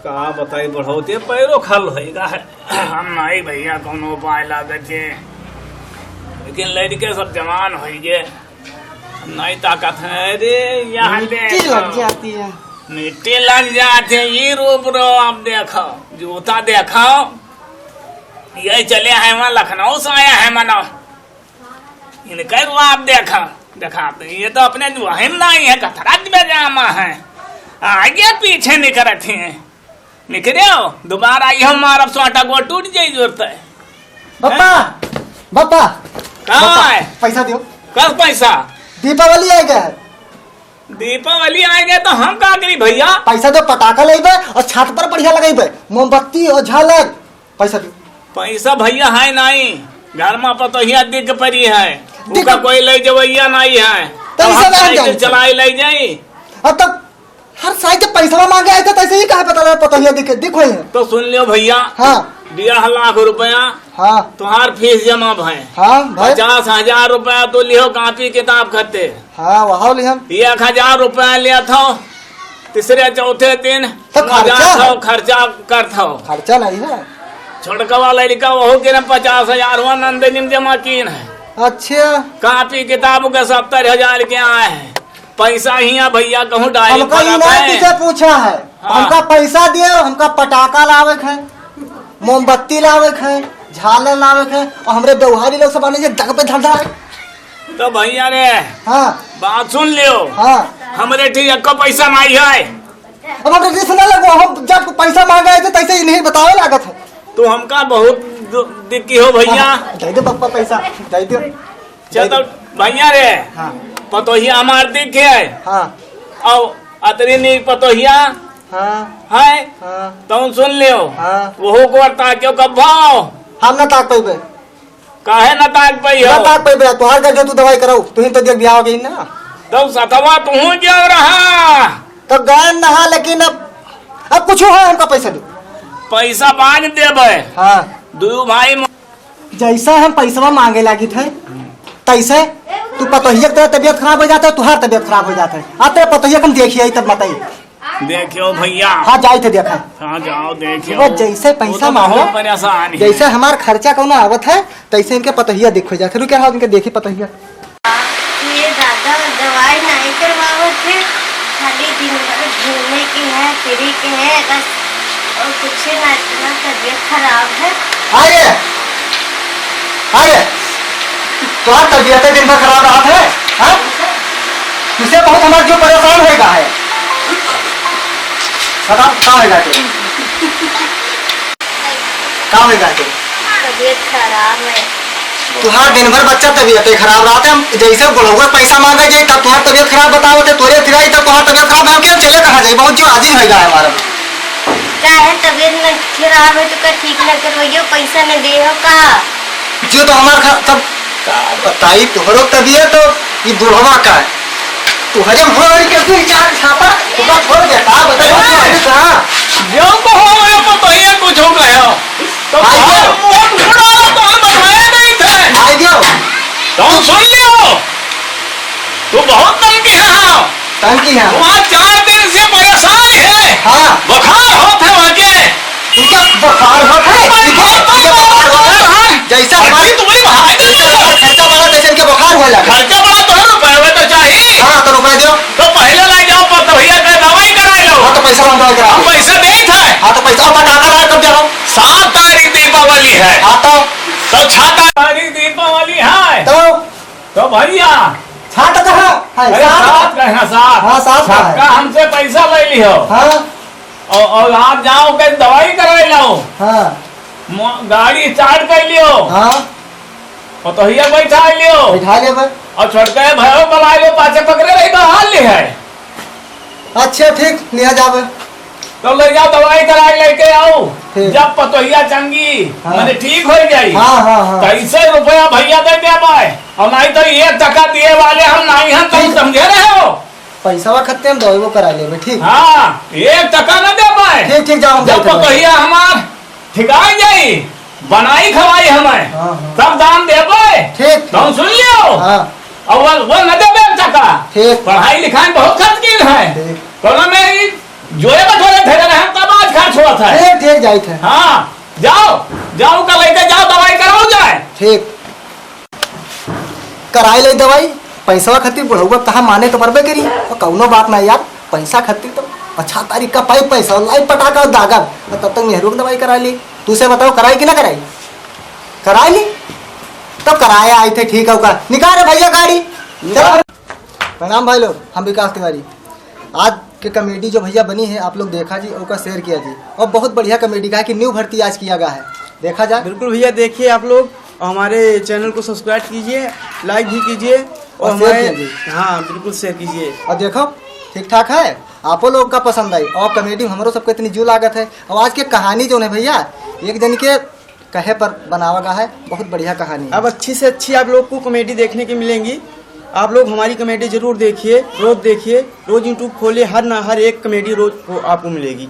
का बताई बढ़ोते पैरो खल होगा है। हम नहीं भैया कोनो उपाय लागे थे, लेकिन लड़के सब जवान हो गए, नहीं ताकत है। अरे यहाँ मिट्टी लग जाती है, मिट्टी लग जाते हैं। ये रूप रो आप देखो, जूता देखो, ये चले हैं वहाँ लखनऊ से आया है मनो, इनके रू आप देखो दिखाते। ये तो अपने वही नहीं है, कथरत में जामा है, आगे पीछे निकलते हैं। निकले हो दोबारा ये हमारा सोटा को टूट जाये जरूरत है। पापा पापा कहाँ है पैसा दियो। कल पैसा दीपावली आएगा, दीपावली आएंगे तो हम का करी भैया। पैसा दो, पटाखा लेबे और छत पर बढ़िया लगेबे, मोमबत्ती और झालर। पैसा दो। पैसा भैया है नहीं, घर में पतोहिया दिख पड़ी है, उनका कोई ले जवैया नहीं है, तो साइकिल चलाई ले जाई। अब तब हर साल जब पैसा मांगे आए थे तैसे ही कहा पता लगा पतोहिया दिखे दिखो है। तो सुन लियो भैया, हाँ 1.5 लाख रुपया हाँ तुम्हार फीस जमा भाई। हाँ भाई 50,000 रुपया तो लियो कापी किताब खते। हाँ वहाँ ले हम 1,000 रुपया लिया था, तीसरे चौथे दिन तो खर्चा कर था। खर्चा नहीं है, छोटकवा लड़का वह के 50,000 हुआ नंदनी जमा कीन है। अच्छा कापी किताब के 70,000 के आए हैं। पैसा ही भैया कहूँ हमका यूनिवर्सिटी से पूछा है। हाँ। हमका पैसा दियो, हमका पटाखा लावे है, मोमबत्ती लावे है, झालर लावे है, और हमरे व्यवहारी लोग सब आने से जग पे धर है। तो भैया रे हाँ बात सुन लियो, हाँ हमरे ठीक का पैसा नहीं है। अब हम सुना लगो, हम जब पैसा मांगे थे तैसे ही नहीं बतावे लागत है। तो हमका बहुत दिक्की हो भैया। दे दो पप्पा पैसा, दे दो। चल तो भैया रे हाँ पतोहिया हमार दिख है, हाँ और अतरी नी पतोहिया हाँ है, हाँ तुम सुन लियो। हाँ वो को ताक्यो कब भाव हम न ताक पैबे, काहे न ताक पई हो। न ताक पैबे, तोहार का जो तू दवाई कराऊ तू ही तो देख बियाह हो गई ना। तो सतवा तू क्यों रहा। तो गए नहा, लेकिन अब कुछ है, हमका पैसा दो। पैसा बांध देबे। हाँ दू भाई जैसा हम पैसा मांगे लगी थे तैसे तू पतोहिया की तबियत खराब हो जाता है, तुहार तबियत खराब हो जाता है। आते पतोहिया कम देखिए तब बताइए। देखियो भैया। हाँ जाए थे देखा। हाँ जाओ देखियो। वो जैसे पैसा मांगो, परेशान जैसे हमार खर्चा कौन आवत है तैसे इनके पतोहिया देखो जाते। रुके हाँ इनके देखी पतोहिया। ये दादा दवाई नहीं करवावत है, खाली दिन भर घूमने की है, फ्री के है बस, और कुछ ना, इतना तबियत खराब है। आगे आगे तुम्हारा तबियत दिन भर खराब रहा है, हाँ? तुझसे बहुत हमारे जो परेशान होगा है। बताओ कहाँ होगा तू, कहाँ होगा तू? तबियत खराब है। तुहार दिन भर बच्चा तबियत खराब रहा है, जैसे बोलोगे पैसा मांगे जाए तब तुम्हारी तबियत खराब बताओ थे, तोरे फिराई तब तुम्हारी तबियत खराब है। क्या चले कहाँ जाए, बहुत जो हाजिर होगा हमारा। क्या है तबियत में खराब है तो क्या ठीक न करवाइयो, पैसा न दे हो का जो तो हमारा तब बताई तुहरो तबियत तो ये बुढ़वा का है, तुहरे भोर के तू चार छापा तुका छोड़ देता बताओ कहाँ जो को हो पतोहिया कुछ हो गया तो मोट उड़ा तो हम बताए नहीं थे। आई दियो तुम सुन लियो, तू बहुत तंगी है, टंकी है। वहाँ 4 दिन से परेशान है। हाँ बुखार होते वहाँ इनका बुखार होता है, जैसा हमारे तुम्हें भाई खर्चा बढ़ा तैसे इनके बुखार हो लगा। खर्चा बड़ा तो रुपये तो चाहिए। हाँ तो रुपए दो, तो पहले ला जाओ पतोहिया का दवाई करा लो। हाँ तो पैसा हम दवाई करा। पैसा दे था। हाँ तो पैसा पटाखा लाए कब जाओ। 7 तारीख दीपावली है। हाँ तो 6 तारीख दीपावली है। तो भैया छाट कहाँ है? साथ रहना साथ। हाँ, साथ का है। का हमसे पैसा ले लियो। हाँ और आप जाओ के दवाई करा लो। हाँ गाड़ी स्टार्ट कर लियो। हाँ पतोहिया बैठा लियो बैठा ले भाई। और छोटके भयो बना लो, पाछे पकड़े रही बहाल ले है। अच्छा ठीक लिया जावे। तो ले जाओ दवाई करा लेके आओ। ठीक। जब पतोहिया चंगी हाँ। मैंने ठीक हो जाई। हाँ हाँ हाँ कैसे रुपया भैया दे दे पाए, और नहीं तो 1 टका दिए वाले हम नहीं हैं, तुम ठीक। समझे रहे हो। पैसा खत्ते हम दवाई वो करा ले ठीक। हाँ 1 टका न दे पाए। ठीक ठीक जाओ हम जब जाते हैं। पतोहिया हमार ठिकाई जाई, बनाई खवाई हमें, हाँ, हाँ। तब दाम दे पाए। ठीक तुम सुन लियो। हाँ और वो न दे 1 टका। ठीक पढ़ाई लिखाई बहुत खर्च की है। ठीक तो में जोए बटोरे थे हम तब आज खर्च होत है। ठीक ठीक जाई थे। हाँ जाओ जाओ, कल लेके जाओ, दवाई कराओ जाए। ठीक कराई ले दवाई, पैसा खातिर बुढ़ऊआ कहा माने तो परबे करी। तो कौनो बात नहीं यार, पैसा खातिर तो अच्छा तारीख का पाइप पैसा लाई पटाखा और दागा, तो तब तक मेहरू की दवाई करा ली। तू से बताओ कराई कि ना कराई? कराई ली तब कराया आई थे। ठीक है का निकाल रे भैया गाड़ी। चलो। प्रणाम भाई लोग, हम विकास तिवारी। आज के कमेडी जो भैया बनी है आप लोग देखा जी, उसका शेयर किया जी, और बहुत बढ़िया कमेडी का है कि न्यू भर्ती आज किया गया है, देखा जाए। बिल्कुल भैया देखिए आप लोग, हमारे चैनल को सब्सक्राइब कीजिए, लाइक भी कीजिए और शेयर हमारे कीजिए। हाँ बिल्कुल शेयर कीजिए। और देखो ठीक ठाक है, आपो लोग का पसंद आई और कमेडी हमारो सबको इतनी जू लागत है। और आज की कहानी जो है भैया एक जन के कहे पर बनावा गया है, बहुत बढ़िया कहानी है। अब अच्छी से अच्छी आप लोग को कमेडी देखने की मिलेंगी। आप लोग हमारी कमेडी जरूर देखिए, रोज यूट्यूब खोलिए, हर एक कमेडी रोज आपको मिलेगी।